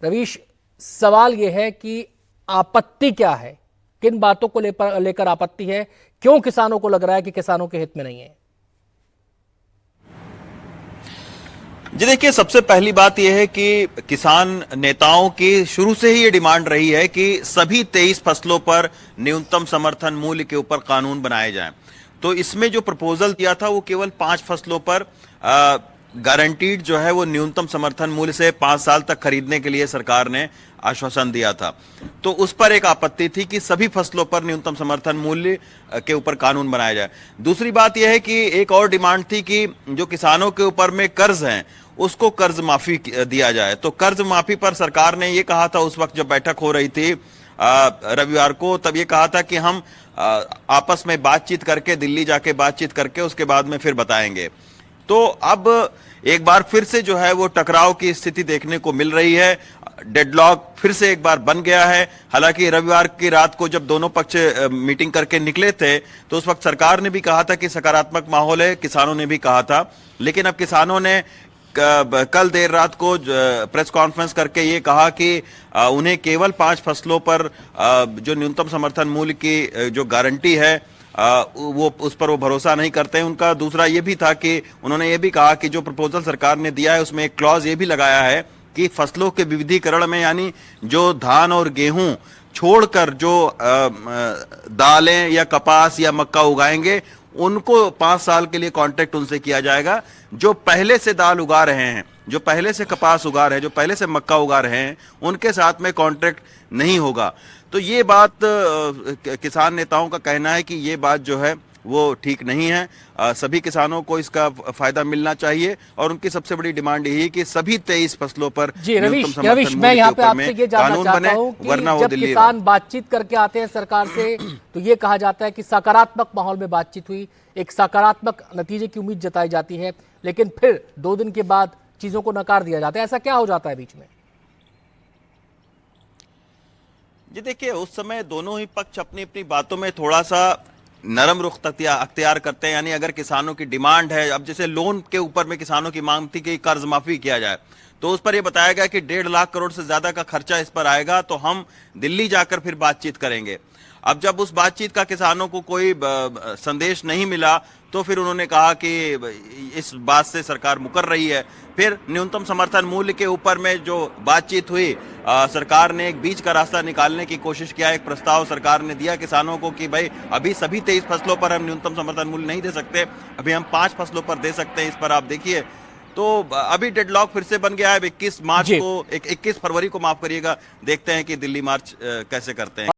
रवीश, सवाल यह है कि आपत्ति क्या है, किन बातों को लेकर आपत्ति है, क्यों किसानों को लग रहा है कि किसानों के हित में नहीं है? जी देखिए, सबसे पहली बात यह है कि किसान नेताओं की शुरू से ही ये डिमांड रही है कि सभी 23 फसलों पर न्यूनतम समर्थन मूल्य के ऊपर कानून बनाए जाएं। तो इसमें जो प्रपोजल दिया था वो केवल 5 फसलों पर गारंटीड जो है वो न्यूनतम समर्थन मूल्य से 5 साल तक खरीदने के लिए सरकार ने आश्वासन दिया था। तो उस पर एक आपत्ति थी कि सभी फसलों पर न्यूनतम समर्थन मूल्य के ऊपर कानून बनाया जाए। दूसरी बात यह है कि एक और डिमांड थी कि जो किसानों के ऊपर में कर्ज हैं उसको कर्ज माफी दिया जाए। तो कर्ज माफी पर सरकार ने यह कहा था उस वक्त जब बैठक हो रही थी रविवार को, तब ये कहा था कि हम आपस में बातचीत करके, दिल्ली जाके बातचीत करके उसके बाद में फिर बताएंगे। तो अब एक बार फिर से जो है वो टकराव की स्थिति देखने को मिल रही है। डेडलॉक फिर से एक बार बन गया है। हालांकि रविवार की रात को जब दोनों पक्ष मीटिंग करके निकले थे तो उस वक्त सरकार ने भी कहा था कि सकारात्मक माहौल है, किसानों ने भी कहा था। लेकिन अब किसानों ने कल देर रात को प्रेस कॉन्फ्रेंस करके ये कहा कि उन्हें केवल 5 फसलों पर जो न्यूनतम समर्थन मूल्य की जो गारंटी है वो उस पर वो भरोसा नहीं करते हैं। उनका दूसरा ये भी था कि उन्होंने ये भी कहा कि जो प्रपोजल सरकार ने दिया है उसमें एक क्लॉज ये भी लगाया है कि फसलों के विविधीकरण में, यानी जो धान और गेहूं छोड़कर जो दालें या कपास या मक्का उगाएंगे उनको 5 साल के लिए कॉन्ट्रैक्ट उनसे किया जाएगा। जो पहले से दाल उगा रहे हैं, जो पहले से कपास उगा रहे हैं, जो पहले से मक्का उगा रहे हैं, उनके साथ में कॉन्ट्रैक्ट नहीं होगा। तो ये बात किसान नेताओं का कहना है कि ये बात जो है वो ठीक नहीं है। सभी किसानों को इसका फायदा मिलना चाहिए और उनकी सबसे बड़ी डिमांड यही है कि सभी 23 फसलों पर जी रवीश, मैं यहाँ पे आपसे ये जानना चाहता हूँ कि जब किसान बातचीत करके आते हैं सरकार से तो ये कहा जाता है कि सकारात्मक माहौल में बातचीत हुई, एक सकारात्मक नतीजे की उम्मीद जताई जाती है, लेकिन फिर 2 दिन के बाद चीजों को नकार दिया जाता है। ऐसा क्या हो जाता है बीच में? जी देखिए, उस समय दोनों ही पक्ष अपनी अपनी बातों में थोड़ा सा नरम रुख अख्तियार करते हैं। यानी अगर किसानों की डिमांड है, अब जैसे लोन के ऊपर में किसानों की मांग थी कि कर्ज माफी किया जाए, तो उस पर यह बताया गया कि 1.5 लाख करोड़ से ज्यादा का खर्चा इस पर आएगा, तो हम दिल्ली जाकर फिर बातचीत करेंगे। अब जब उस बातचीत का किसानों को कोई संदेश नहीं मिला तो फिर उन्होंने कहा कि इस बात से सरकार मुकर रही है। फिर न्यूनतम समर्थन मूल्य के ऊपर में जो बातचीत हुई, सरकार ने एक बीच का रास्ता निकालने की कोशिश किया। एक प्रस्ताव सरकार ने दिया किसानों को कि भाई अभी सभी 23 फसलों पर हम न्यूनतम समर्थन मूल्य नहीं दे सकते, अभी हम 5 फसलों पर दे सकते हैं, इस पर आप देखिए। तो अभी डेडलॉक फिर से बन गया है। 21 फरवरी को माफ करिएगा, देखते हैं कि दिल्ली मार्च कैसे करते हैं।